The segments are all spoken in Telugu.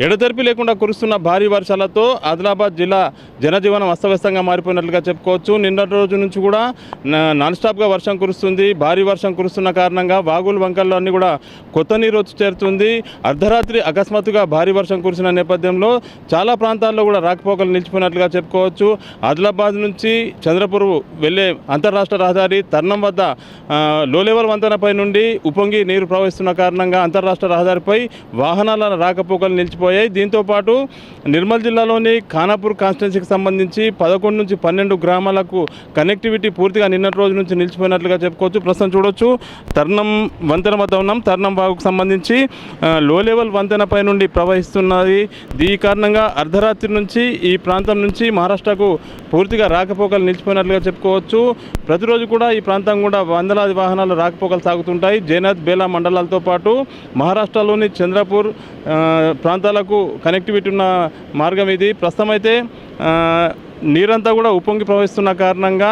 ఎడతెరిపి లేకుండా కురుస్తున్న భారీ వర్షాలతో ఆదిలాబాద్ జిల్లా జనజీవనం అస్తవ్యస్తంగా మారిపోయినట్లుగా చెప్పుకోవచ్చు. నిన్నటి రోజు నుంచి కూడా నాన్ స్టాప్గా వర్షం కురుస్తుంది. భారీ వర్షం కురుస్తున్న కారణంగా వాగులు వంకల్లో అన్నీ కూడా కొత్త నీరు వచ్చి చేరుతుంది. అర్ధరాత్రి అకస్మాత్తుగా భారీ వర్షం కురిసిన నేపథ్యంలో చాలా ప్రాంతాల్లో కూడా రాకపోకలు నిలిచిపోయినట్లుగా చెప్పుకోవచ్చు. ఆదిలాబాద్ నుంచి చంద్రపూర్ వెళ్లే అంతర్రాష్ట్ర రహదారి తర్నం వద్ద లో లెవెల్ వంతెనపై నుండి ఉప్పొంగి నీరు ప్రవహిస్తున్న కారణంగా అంతర్రాష్ట్ర రహదారిపై వాహనాల రాకపోకలు నిలిచిపోయాయి. దీంతో పాటు నిర్మల్ జిల్లాలోని ఖానాపూర్ కాన్స్టిట్యున్సీకి సంబంధించి 11 నుంచి 12 గ్రామాలకు కనెక్టివిటీ పూర్తిగా నిన్నటి రోజు నుంచి నిలిచిపోయినట్లుగా చెప్పుకోవచ్చు. ప్రస్తుతం చూడొచ్చు, తర్నం వంతెన వద్ద ఉన్నాం. తర్నం వాగుకు సంబంధించి లో లెవెల్ వంతెనపై నుండి ప్రవహిస్తున్నది. ఈ కారణంగా అర్ధరాత్రి నుంచి ఈ ప్రాంతం నుంచి మహారాష్ట్రకు పూర్తిగా రాకపోకలు నిలిచిపోయినట్లుగా చెప్పుకోవచ్చు. ప్రతిరోజు కూడా ఈ ప్రాంతం కూడా వందలాది వాహనాలు రాకపోకలు సాగుతుంటాయి. జైనత్ బేలా మండలాలతో పాటు మహారాష్ట్రలోని చంద్రపూర్ ప్రాంతాలకు కనెక్టివిటీ ఉన్న మార్గం ఇది. ప్రస్తుతం అయితే నీరంతా కూడా ఉప్పొంగి ప్రవహిస్తున్న కారణంగా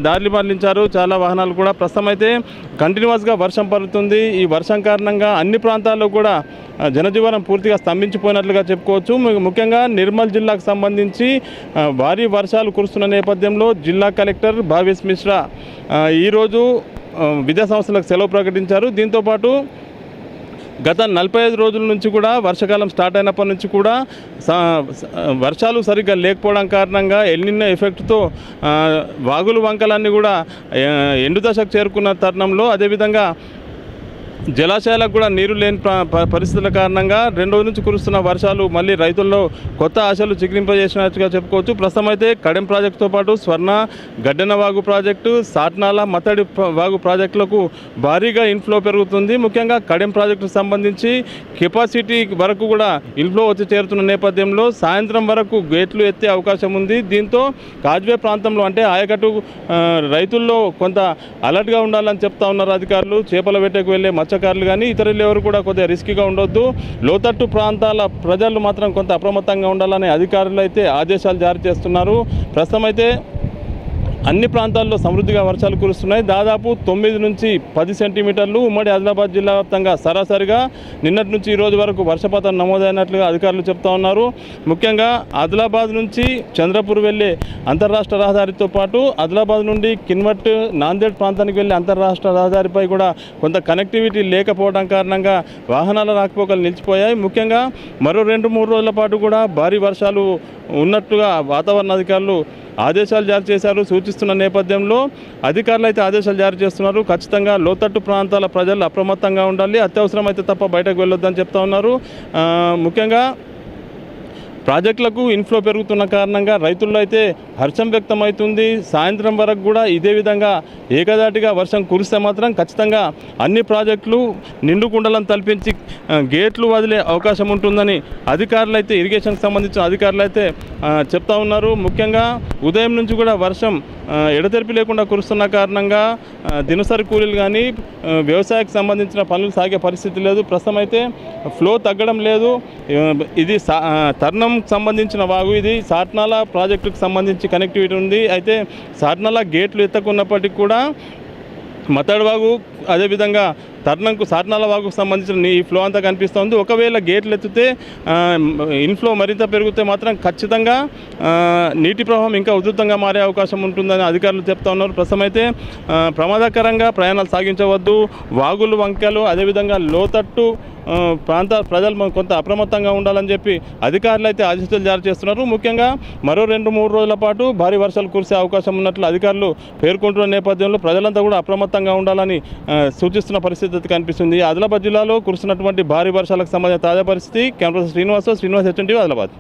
దారి మళ్లించారు చాలా వాహనాలు కూడా. ప్రస్తుతం అయితే కంటిన్యూస్గా వర్షం పడుతుంది. ఈ వర్షం కారణంగా అన్ని ప్రాంతాల్లో కూడా జనజీవనం పూర్తిగా స్తంభించిపోయినట్లుగా చెప్పుకోవచ్చు. ముఖ్యంగా నిర్మల్ జిల్లాకు సంబంధించి భారీ వర్షాలు కురుస్తున్న నేపథ్యంలో జిల్లా కలెక్టర్ భావేష్ మిశ్రా ఈరోజు విద్యా సంస్థలకు సెలవు ప్రకటించారు. దీంతోపాటు గత 45 రోజుల నుంచి కూడా వర్షాకాలం స్టార్ట్ అయినప్పటి నుంచి కూడా వర్షాలు సరిగ్గా లేకపోవడం కారణంగా ఎల్నినో ఎఫెక్ట్తో వాగులు వంకలన్నీ కూడా ఎండు దశకు చేరుకున్న తరుణంలో, అదేవిధంగా జలాశయాలకు కూడా నీరు లేని పరిస్థితుల కారణంగా 2 రోజుల నుంచి కురుస్తున్న వర్షాలు మళ్ళీ రైతుల్లో కొత్త ఆశలు చిగురింపజేసినట్టుగా చెప్పుకోవచ్చు. ప్రస్తుతం అయితే కడెం ప్రాజెక్టుతో పాటు స్వర్ణ, గడ్డెన వాగు ప్రాజెక్టు, సాట్నాల, మత్తడి వాగు ప్రాజెక్టులకు భారీగా ఇన్ఫ్లో పెరుగుతుంది. ముఖ్యంగా కడెం ప్రాజెక్టుకు సంబంధించి కెపాసిటీ వరకు కూడా ఇన్ఫ్లో వచ్చి చేరుతున్న నేపథ్యంలో సాయంత్రం వరకు గేట్లు ఎత్తే అవకాశం ఉంది. దీంతో కాజ్వే ప్రాంతంలో అంటే ఆయకట్టు రైతుల్లో కొంత అలర్ట్గా ఉండాలని చెప్తా ఉన్నారు అధికారులు. చేపల వేటకు వెళ్ళే మత్స్యకారులు కానీ ఇతరులు ఎవరు కూడా కొద్దిగా రిస్కీగా ఉండొద్దు. లోతట్టు ప్రాంతాల ప్రజలు మాత్రం కొంత అప్రమత్తంగా ఉండాలని అధికారులు అయితే ఆదేశాలు జారీ చేస్తున్నారు. ప్రస్తుతం అయితే అన్ని ప్రాంతాల్లో సమృద్ధిగా వర్షాలు కురుస్తున్నాయి. దాదాపు 9 నుంచి 10 సెంటీమీటర్లు ఉమ్మడి ఆదిలాబాద్ జిల్లా వ్యాప్తంగా సరాసరిగా నిన్నటి నుంచి ఈ రోజు వరకు వర్షపాతం నమోదైనట్లుగా అధికారులు చెప్తా ఉన్నారు. ముఖ్యంగా ఆదిలాబాద్ నుంచి చంద్రపూర్ వెళ్ళే అంతర్రాష్ట్ర రహదారితో పాటు ఆదిలాబాద్ నుండి కిన్వట్, నాందేడ్ ప్రాంతానికి వెళ్ళే అంతర్రాష్ట్ర రహదారిపై కూడా కొంత కనెక్టివిటీ లేకపోవడం కారణంగా వాహనాల రాకపోకలు నిలిచిపోయాయి. ముఖ్యంగా మరో 2-3 రోజుల పాటు కూడా భారీ వర్షాలు ఉన్నట్టుగా వాతావరణ అధికారులు ఆదేశాలు జారీ చేశారు. సూచిస్తున్న నేపథ్యంలో అధికారులు అయితే ఆదేశాలు జారీ చేస్తున్నారు. ఖచ్చితంగా లోతట్టు ప్రాంతాల ప్రజలు అప్రమత్తంగా ఉండాలి, అత్యవసరమైతే తప్ప బయటకు వెళ్ళొద్దని చెప్తా ఉన్నారు. ముఖ్యంగా ప్రాజెక్టులకు ఇన్ఫ్లో పెరుగుతున్న కారణంగా రైతుల్లో అయితే హర్షం వ్యక్తమవుతుంది. సాయంత్రం వరకు కూడా ఇదే విధంగా ఏకదాటిగా వర్షం కురిస్తే మాత్రం ఖచ్చితంగా అన్ని ప్రాజెక్టులు నిండుకుండలను తలపించి గేట్లు వదిలే అవకాశం ఉంటుందని అధికారులు అయితే ఇరిగేషన్కి సంబంధించిన అధికారులు అయితే చెప్తా ఉన్నారు. ముఖ్యంగా ఉదయం నుంచి కూడా వర్షం ఎడతెరిపి లేకుండా కురుస్తున్న కారణంగా దినసరి కూలీలు కానీ వ్యవసాయకు సంబంధించిన పనులు సాగే పరిస్థితి లేదు. ప్రస్తుతం అయితే ఫ్లో తగ్గడం లేదు. ఇది తర్నం సంబంధించిన వాగు, ఇది సాట్నాల ప్రాజెక్టుకు సంబంధించి కనెక్టివిటీ ఉంది. అయితే సాట్నాల గేట్లు ఎత్తకున్నప్పటికీ కూడా మత్తడి వాగు, అదేవిధంగా సాట్నాల వాగుకు సంబంధించిన ఈ ఫ్లో అంతా కనిపిస్తుంది. ఒకవేళ గేట్లు ఎత్తితే ఇన్ఫ్లో మరింత పెరిగితే మాత్రం ఖచ్చితంగా నీటి ప్రవాహం ఇంకా ఉధృతంగా మారే అవకాశం ఉంటుందని అధికారులు చెప్తా ఉన్నారు. ప్రస్తుతం అయితే ప్రమాదకరంగా ప్రయాణాలు సాగించవద్దు. వాగులు, వంకలు, అదేవిధంగా లోతట్టు ప్రాంత ప్రజలు కొంత అప్రమత్తంగా ఉండాలని చెప్పి అధికారులు అయితే ఆదేశాలు జారీ చేస్తున్నారు. ముఖ్యంగా మరో 2-3 రోజుల పాటు భారీ వర్షాలు కురిసే అవకాశం ఉన్నట్లు అధికారులు పేర్కొంటున్న నేపథ్యంలో ప్రజలంతా కూడా అప్రమత్తంగా ఉండాలని సూచిస్తున్న పరిస్థితి కనిపిస్తుంది. ఆదిలాబాద్ జిల్లాలో కురుస్తున్నటువంటి భారీ వర్షాలకు సంబంధించిన తాజా పరిస్థితి. Camera Srinivas, HNTV, Adilabad.